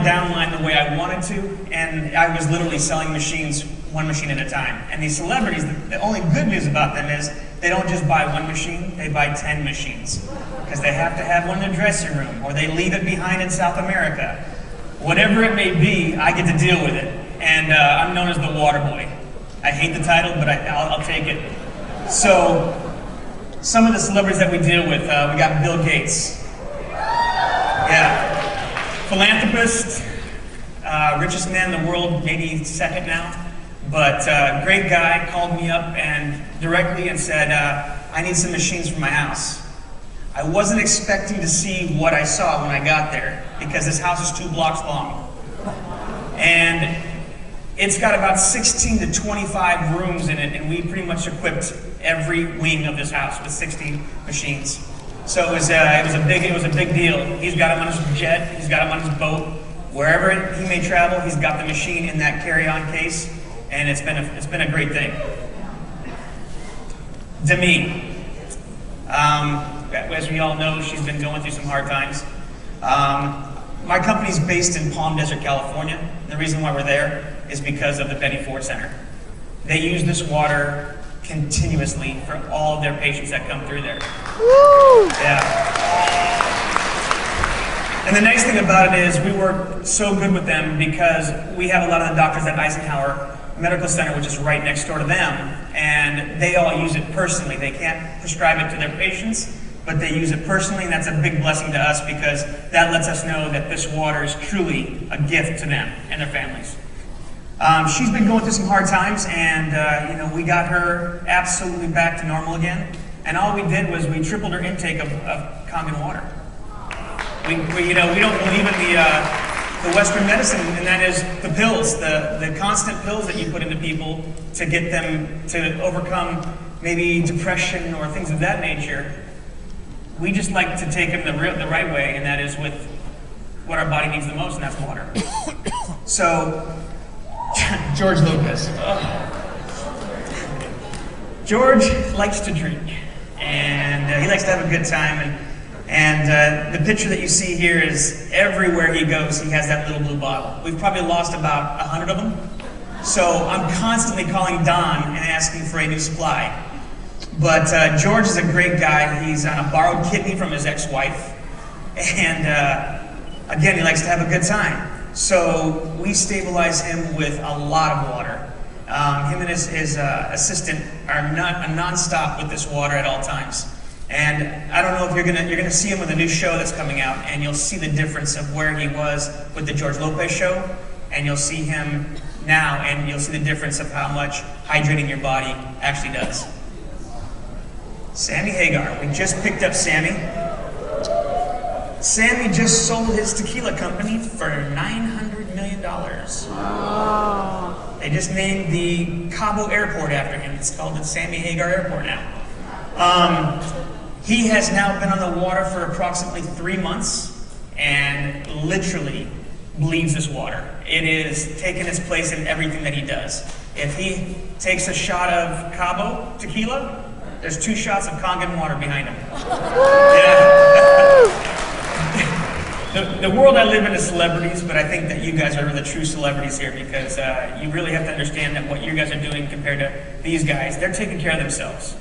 downline the way I wanted to, and I was literally selling machines one machine at a time. And these celebrities, the only good news about them is they don't just buy one machine, they buy 10 machines. Because they have to have one in their dressing room, or they leave it behind in South America. Whatever it may be, I get to deal with it. And I'm known as the water boy. I hate the title, but I'll take it. So, some of the celebrities that we deal with, we got Bill Gates. Yeah. Philanthropist, richest man in the world, maybe second now. But great guy, called me up and directly and said, I need some machines for my house. I wasn't expecting to see what I saw when I got there, because this house is 2 blocks long. And it's got about 16 to 25 rooms in it, and we pretty much equipped every wing of this house with 60 machines. So it was a big deal. He's got them on his jet, he's got them on his boat. Wherever he may travel, he's got the machine in that carry-on case, and it's been a great thing. Demi. As we all know, she's been going through some hard times. My company's based in Palm Desert, California. And the reason why we're there is because of the Betty Ford Center. They use this water continuously for all of their patients that come through there. Woo! Yeah. And the nice thing about it is we work so good with them because we have a lot of the doctors at Eisenhower Medical Center, which is right next door to them, and they all use it personally. They can't prescribe it to their patients, but they use it personally, and that's a big blessing to us because that lets us know that this water is truly a gift to them and their families. She's been going through some hard times, and we got her absolutely back to normal again. And all we did was we tripled her intake of Kangen water. We don't believe in the Western medicine, and that is the pills, the constant pills that you put into people to get them to overcome maybe depression or things of that nature. We just like to take them the right way, and that is with what our body needs the most, and that's water. So, George Lopez. George likes to drink, and he likes to have a good time, and the picture that you see here is everywhere he goes, he has that little blue bottle. We've probably lost about 100 of them, so I'm constantly calling Don and asking for a new supply. But George is a great guy. He's on a borrowed kidney from his ex-wife. And again, he likes to have a good time. So we stabilize him with a lot of water. Him and his assistant are non-stop with this water at all times. And I don't know if you're gonna see him with a new show that's coming out, and you'll see the difference of where he was with the George Lopez show, and you'll see him now, and you'll see the difference of how much hydrating your body actually does. Sammy Hagar. We just picked up Sammy. Sammy just sold his tequila company for $900 million. Wow. They just named the Cabo Airport after him. It's called the Sammy Hagar Airport now. He has now been on the water for approximately 3 months and literally bleeds this water. It is taking its place in everything that he does. If he takes a shot of Cabo tequila, there's 2 shots of Kangen water behind him. Yeah. The world I live in is celebrities, but I think that you guys are the true celebrities here because you really have to understand that what you guys are doing compared to these guys, they're taking care of themselves.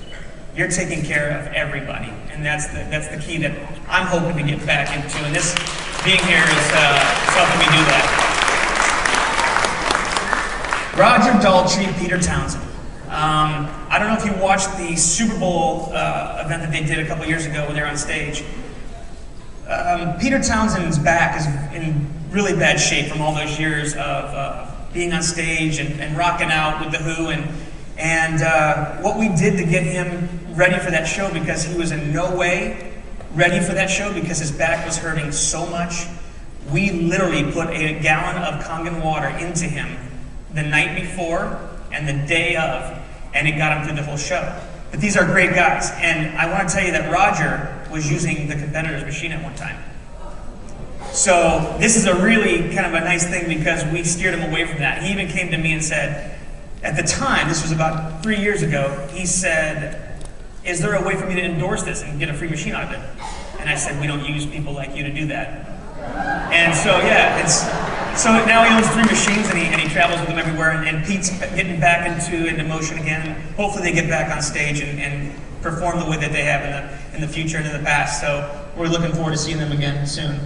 You're taking care of everybody, and that's the key that I'm hoping to get back into. And this being here is helping me do that. Roger Daltrey, Peter Townsend. I don't know if you watched the Super Bowl event that they did a couple years ago when they were on stage. Peter Townsend's back is in really bad shape from all those years of being on stage and rocking out with The Who, and what we did to get him ready for that show, because he was in no way ready for that show because his back was hurting so much. We literally put a gallon of Kangen water into him the night before and the day of, and it got him through the whole show. But these are great guys, and I want to tell you that Roger was using the competitor's machine at one time. So this is a really kind of a nice thing because we steered him away from that. He even came to me and said, at the time, this was about 3 years ago, he said, is there a way for me to endorse this and get a free machine out of it? And I said, we don't use people like you to do that. And so yeah, So now he owns 3 machines, and he travels with them everywhere. And Pete's getting back into motion again. Hopefully, they get back on stage and perform the way that they have in the future and in the past. So we're looking forward to seeing them again soon.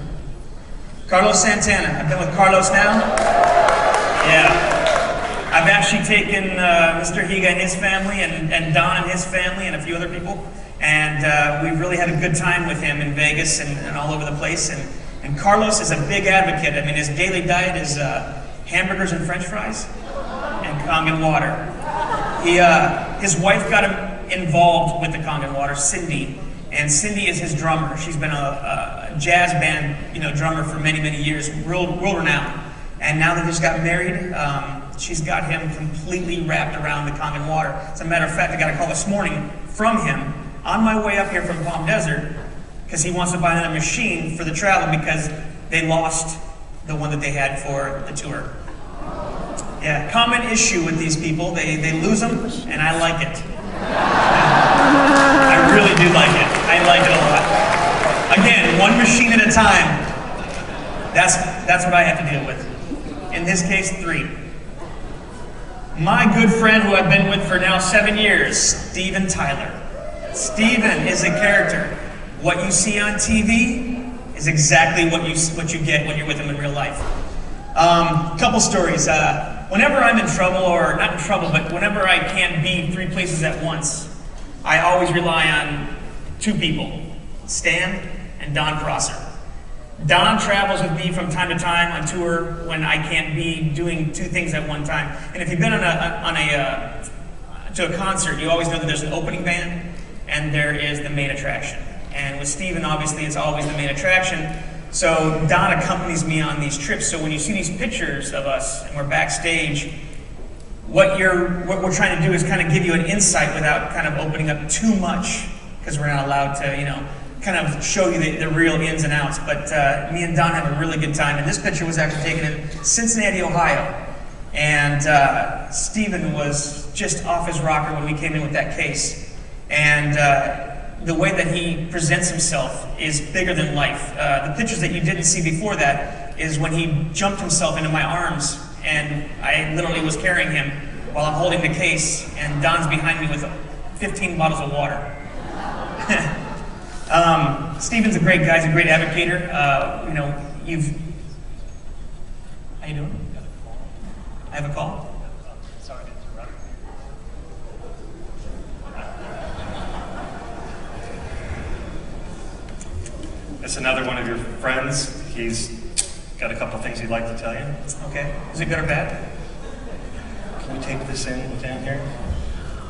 Carlos Santana. I've been with Carlos now. Yeah. I've actually taken Mr. Higa and his family, and Don and his family, and a few other people, and we've really had a good time with him in Vegas and all over the place. And Carlos is a big advocate. I mean, his daily diet is hamburgers and French fries and Kangen water. His wife got him involved with the Kangen water, Cindy, and Cindy is his drummer. She's been a jazz band, drummer for many, many years, world renowned. And now that he's got married, she's got him completely wrapped around the Kangen water. As a matter of fact, I got a call this morning from him on my way up here from Palm Desert because he wants to buy another machine for the travel because they lost the one that they had for the tour. Yeah, common issue with these people. They lose them, and I like it. I really do like it. I like it a lot. Again, one machine at a time. That's what I have to deal with. In this case, 3. My good friend who I've been with for now 7 years, Steven Tyler. Steven is a character. What you see on TV is exactly what you get when you're with him in real life. Couple stories. Whenever I'm in trouble, or not in trouble, but whenever I can't be 3 places at once, I always rely on 2 people, Stan and Don Prosser. Don travels with me from time to time on tour when I can't be doing 2 things at one time. And if you've been to a concert, you always know that there's an opening band and there is the main attraction. And with Steven, obviously, it's always the main attraction. So Don accompanies me on these trips. So when you see these pictures of us and we're backstage, what we're trying to do is kind of give you an insight without kind of opening up too much, because we're not allowed to, kind of show you the real ins and outs. But me and Don have a really good time. And this picture was actually taken in Cincinnati, Ohio. And Steven was just off his rocker when we came in with that case. And the way that he presents himself is bigger than life. The pictures that you didn't see before that is when he jumped himself into my arms, and I literally was carrying him while I'm holding the case, and Don's behind me with 15 bottles of water. Steven's a great guy. He's a great advocator. How you doing? I have a call. Sorry to interrupt. It's another one of your friends. He's got a couple things he'd like to tell you. Okay. Is it good or bad? Can we take this in down here?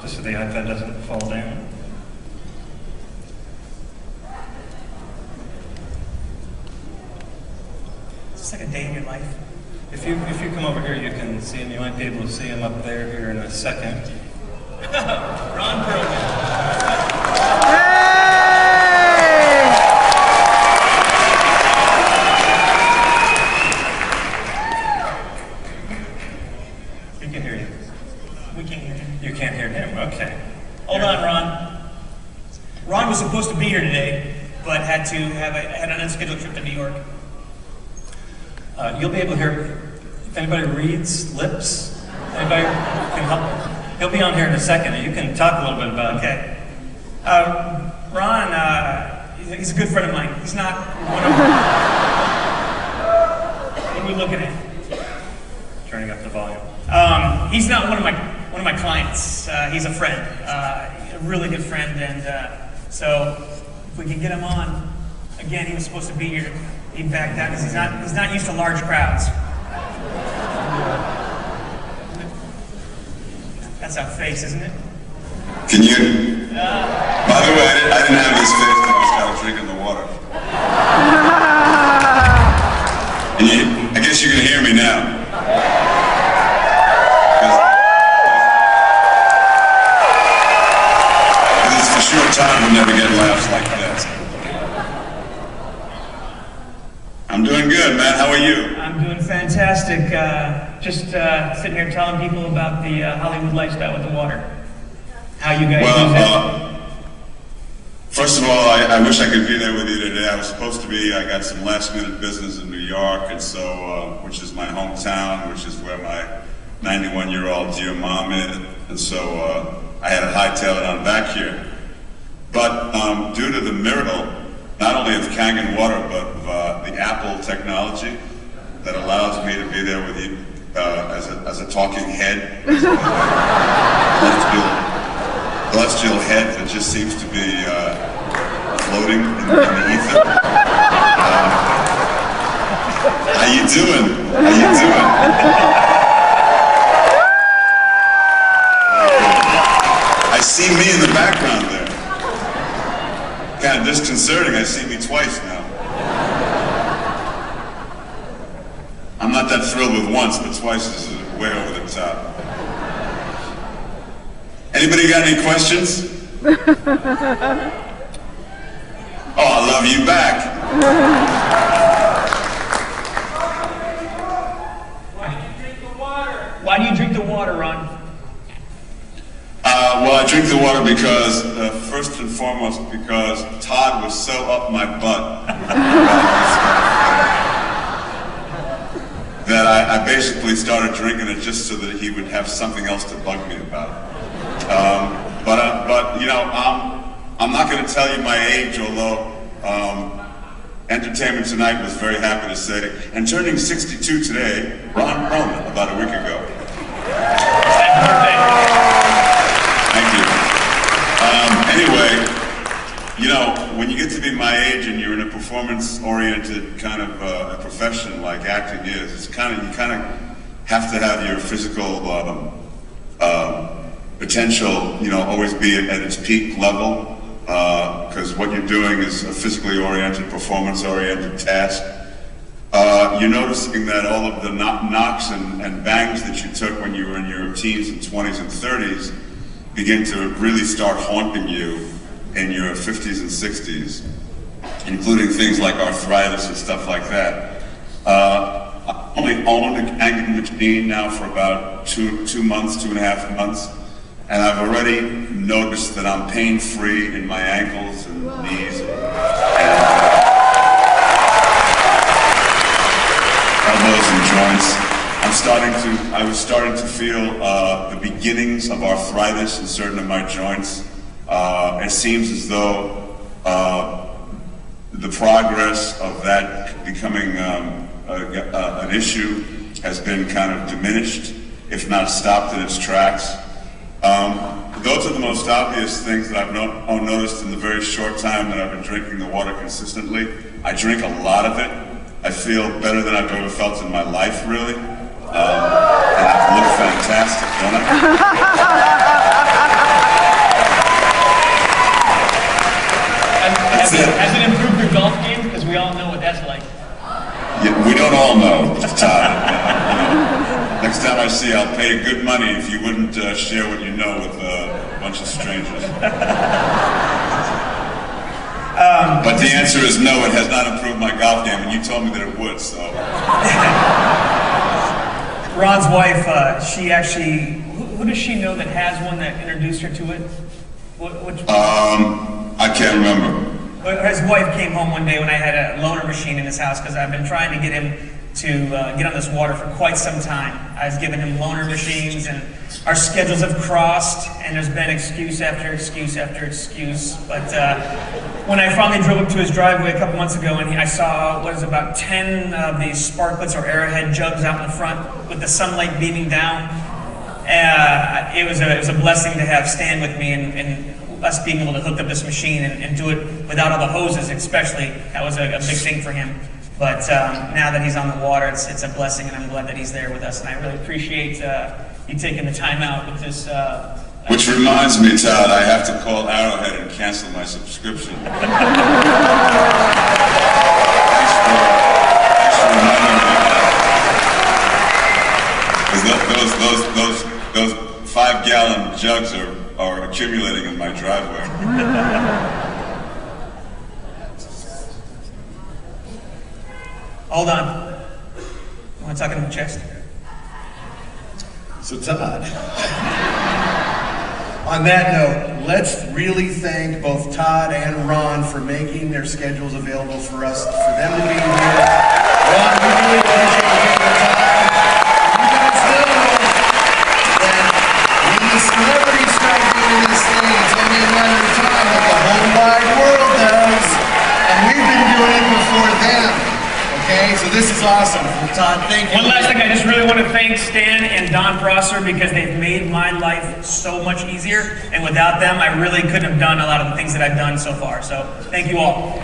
Just so the iPad doesn't fall down. Is this like a day in your life? If you come over here, you can see him. You might be able to see him up there here in a second. Ron Perlman. He can hear you. We can't hear him. You can't hear him. Okay. Hold on, Ron. Ron was supposed to be here today, but had an unscheduled trip to New York. You'll be able to hear if anybody reads lips. Anybody can help? He'll be on here in a second, and you can talk a little bit about it. Okay. Ron, he's a good friend of mine. He's not one of What are we looking at? Turning up the volume. He's not one of my clients. He's a friend, a really good friend, and so if we can get him on, again, he was supposed to be here. He backed out because he's not used to large crowds. That's our face, isn't it? Can you? By the way, I didn't have this face when I was kind of drinking the water. I guess you can hear me now. Because it's for sure time we'll never get laughs like that. I'm doing good, man. How are you? I'm doing fantastic. Just sitting here telling people about the Hollywood lifestyle with the water. How you guys use it. First of all, I wish I could be there with you today. I was supposed to be. I got some last-minute business in New York, and so, which is my hometown, which is where my 91-year-old dear mom is, and so I had to hightail it on back here. But due to the miracle, not only of Kangen water, but of the Apple technology that allows me to be there with you as a talking head, celestial head that just seems to be floating in the ether. How you doing? How you doing? I see me in the background there. Kind of disconcerting, I see me twice now. I'm not that thrilled with once, but twice is way over the top. Anybody got any questions? Oh, I love you back. Why do you drink the water? Why do you drink the water, Ron? Well, I drink the water because, first and foremost, because Todd was so up my butt that I basically started drinking it just so that he would have something else to bug me about. But you know, I'm not going to tell you my age, although Entertainment Tonight was very happy to say, and turning 62 today, Ron Perlman, about a week ago. Thank you. Anyway, you know, when you get to be my age and you're in a performance-oriented kind of a profession like acting is, it's kind of, you kind of have to have your physical potential, you know, always be at its peak level, because what you're doing is a physically oriented, performance-oriented task. You're noticing that all of the knocks and bangs that you took when you were in your teens and 20s and 30s begin to really start haunting you in your 50s and 60s, including things like arthritis and stuff like that. I only owned a Kangen machine now for about 2 months, 2.5 months, and I've already noticed that I'm pain-free in my ankles and knees and elbows and joints. I was starting to feel the beginnings of arthritis in certain of my joints. It seems as though the progress of that becoming an issue has been kind of diminished, if not stopped in its tracks. Those are the most obvious things that I've noticed in the very short time that I've been drinking the water consistently. I drink a lot of it. I feel better than I've ever felt in my life, really. And I look fantastic, don't I? Has it improved your golf game? Because we all know what that's like. Yeah, we don't all know, Todd. Next time I see you, I'll pay you good money if you wouldn't share what you know with a bunch of strangers. But the answer is no, it has not improved my golf game, and you told me that it would, so. Ron's wife, she actually, who does she know that has one that introduced her to it? I can't remember. His wife came home one day when I had a loaner machine in his house, because I've been trying to get him to get on this water for quite some time. I was giving him loaner machines, and our schedules have crossed, and there's been excuse after excuse after excuse. But when I finally drove up to his driveway a couple months ago, and I saw, what is it, about 10 of these Sparklets or Arrowhead jugs out in the front with the sunlight beaming down, it was a blessing to have Stan with me, and us being able to hook up this machine and do it without all the hoses, especially. That was a big thing for him. But now that he's on the water, it's a blessing, and I'm glad that he's there with us. And I really appreciate you taking the time out with this. Which reminds me, Todd, I have to call Arrowhead and cancel my subscription. Thanks for reminding me of that. Because those 5-gallon jugs are accumulating in my driveway. Hold on. You want to tuck it in the chest? So Todd, On that note, let's really thank both Todd and Ron for making their schedules available for us, for them to be here. Ron, we really appreciate you taking the time. You guys know that when the celebrities start doing this thing, it's only a matter of time that the whole wide world does. And we've been doing it before them. Okay, so this is awesome. Todd, thank you. One last thing, I just really want to thank Stan and Don Prosser because they've made my life so much easier, and without them, I really couldn't have done a lot of the things that I've done so far. So, thank you all.